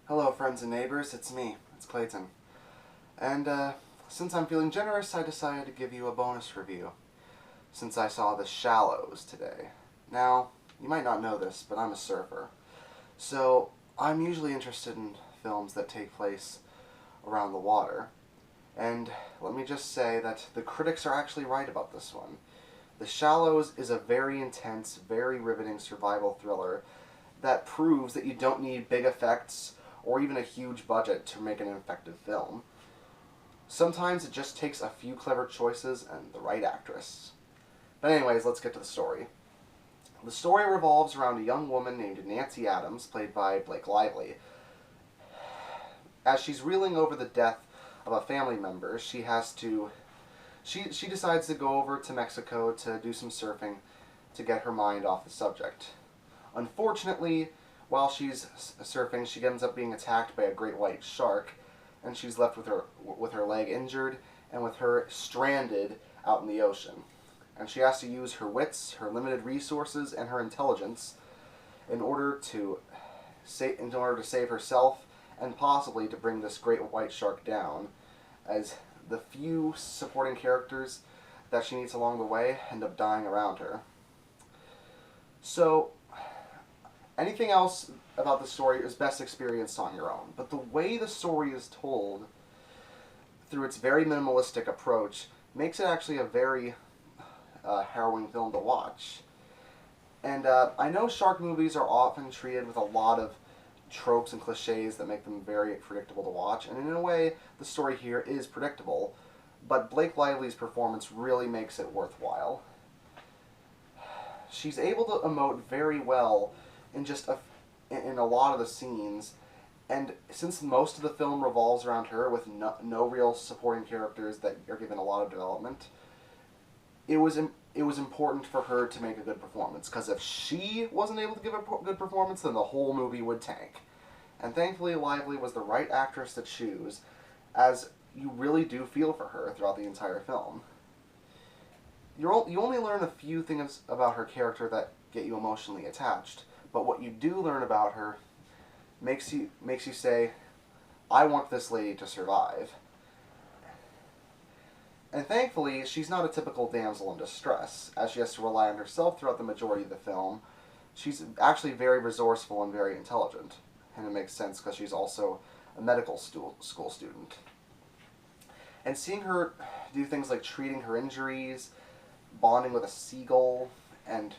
Hello, friends and neighbors. It's me. It's Clayton. And, since I'm feeling generous, I decided to give you a bonus review, since I saw The Shallows today. Now, you might not know this, but I'm a surfer. So, I'm usually interested in films that take place around the water. And let me just say that the critics are actually right about this one. The Shallows is a very intense, very riveting survival thriller that proves that you don't need big effects or even a huge budget to make an effective film. Sometimes it just takes a few clever choices and the right actress. But anyways, let's get to the story. The story revolves around a young woman named Nancy Adams, played by Blake Lively. As she's reeling over the death of a family member, she decides to go over to Mexico to do some surfing to get her mind off the subject. Unfortunately, while she's surfing, she ends up being attacked by a great white shark, and she's left with her leg injured and with her stranded out in the ocean. And she has to use her wits, her limited resources, and her intelligence in order to save herself and possibly to bring this great white shark down, as the few supporting characters that she meets along the way end up dying around her. So, anything else about the story is best experienced on your own. But the way the story is told, through its very minimalistic approach, makes it actually a very harrowing film to watch. And I know shark movies are often treated with a lot of tropes and cliches that make them very predictable to watch, and in a way, the story here is predictable, but Blake Lively's performance really makes it worthwhile. She's able to emote very well in in a lot of the scenes, and since most of the film revolves around her with no real supporting characters that are given a lot of development, it was important for her to make a good performance, because if she wasn't able to give a good performance, then the whole movie would tank. And thankfully, Lively was the right actress to choose, as you really do feel for her throughout the entire film. You only learn a few things about her character that get you emotionally attached, but what you do learn about her makes you say, I want this lady to survive. And thankfully, she's not a typical damsel in distress, as she has to rely on herself throughout the majority of the film. She's actually very resourceful and very intelligent, and it makes sense because she's also a medical school student. And seeing her do things like treating her injuries, bonding with a seagull, and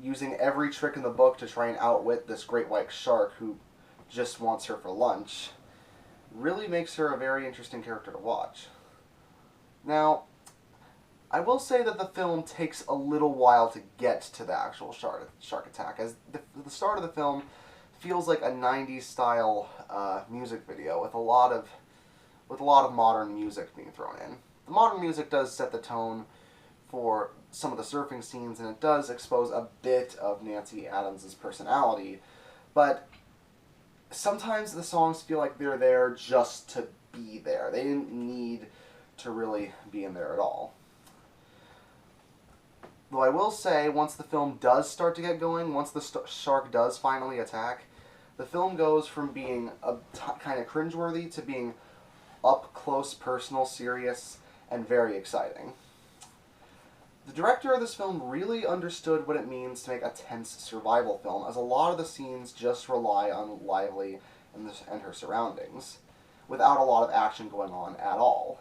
using every trick in the book to try and outwit this great white shark who just wants her for lunch, really makes her a very interesting character to watch. Now, I will say that the film takes a little while to get to the actual shark attack, as the start of the film feels like a 90s style music video with a lot of modern music being thrown in. The modern music does set the tone for some of the surfing scenes, and it does expose a bit of Nancy Adams' personality, but sometimes the songs feel like they're there just to be there. They didn't need to really be in there at all. Though I will say, once the film does start to get going, once the shark does finally attack, the film goes from being kind of cringeworthy to being up close, personal, serious, and very exciting. The director of this film really understood what it means to make a tense survival film, as a lot of the scenes just rely on Lively and her surroundings, without a lot of action going on at all.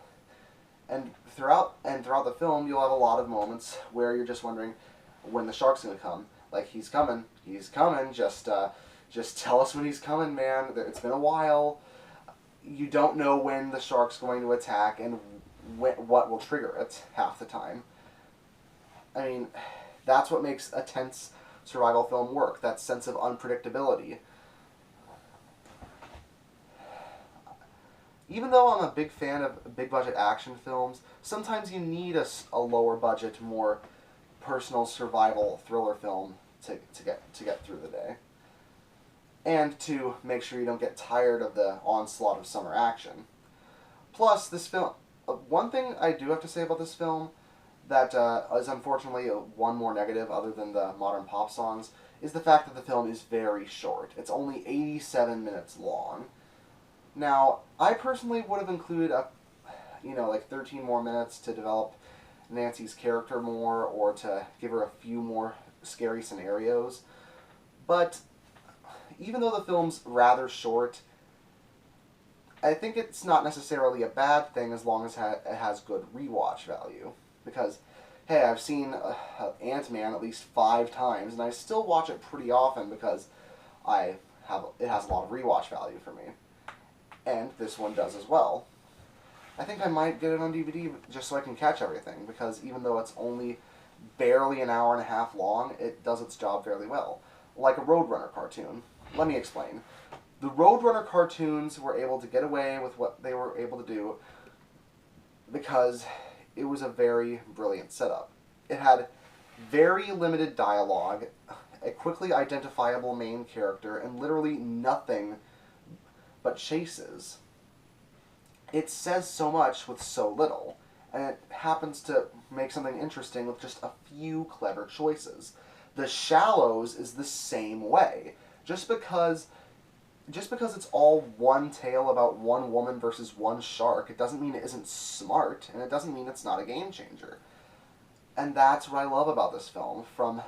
And throughout the film, you'll have a lot of moments where you're just wondering when the shark's gonna come. Like, he's coming, just tell us when he's coming, man. It's been a while. You don't know when the shark's going to attack and what will trigger it half the time. I mean, that's what makes a tense survival film work, that sense of unpredictability. Even though I'm a big fan of big-budget action films, sometimes you need a lower-budget, more personal survival thriller film to get through the day. And to make sure you don't get tired of the onslaught of summer action. Plus, this film... one thing I do have to say about this film that is unfortunately one more negative other than the modern pop songs is the fact that the film is very short. It's only 87 minutes long. Now, I personally would have included like 13 more minutes to develop Nancy's character more, or to give her a few more scary scenarios. But even though the film's rather short, I think it's not necessarily a bad thing as long as it has good rewatch value. Because, hey, I've seen Ant-Man at least 5 times, and I still watch it pretty often because it has a lot of rewatch value for me. And this one does as well. I think I might get it on DVD just so I can catch everything, because even though it's only barely an hour and a half long, it does its job fairly well. Like a Roadrunner cartoon. Let me explain. The Roadrunner cartoons were able to get away with what they were able to do because it was a very brilliant setup. It had very limited dialogue, a quickly identifiable main character, and literally nothing but chases. It says so much with so little, and it happens to make something interesting with just a few clever choices. The Shallows is the same way. Just because it's all one tale about one woman versus one shark, it doesn't mean it isn't smart, and it doesn't mean it's not a game changer. And that's what I love about this film, from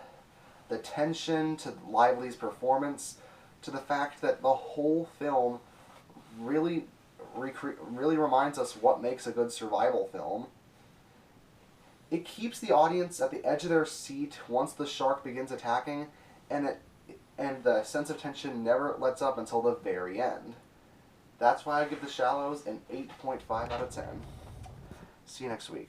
the tension to Lively's performance to the fact that the whole film really reminds us what makes a good survival film. It keeps the audience at the edge of their seat once the shark begins attacking, and the sense of tension never lets up until the very end. That's why I give The Shallows an 8.5 out of 10. See you next week.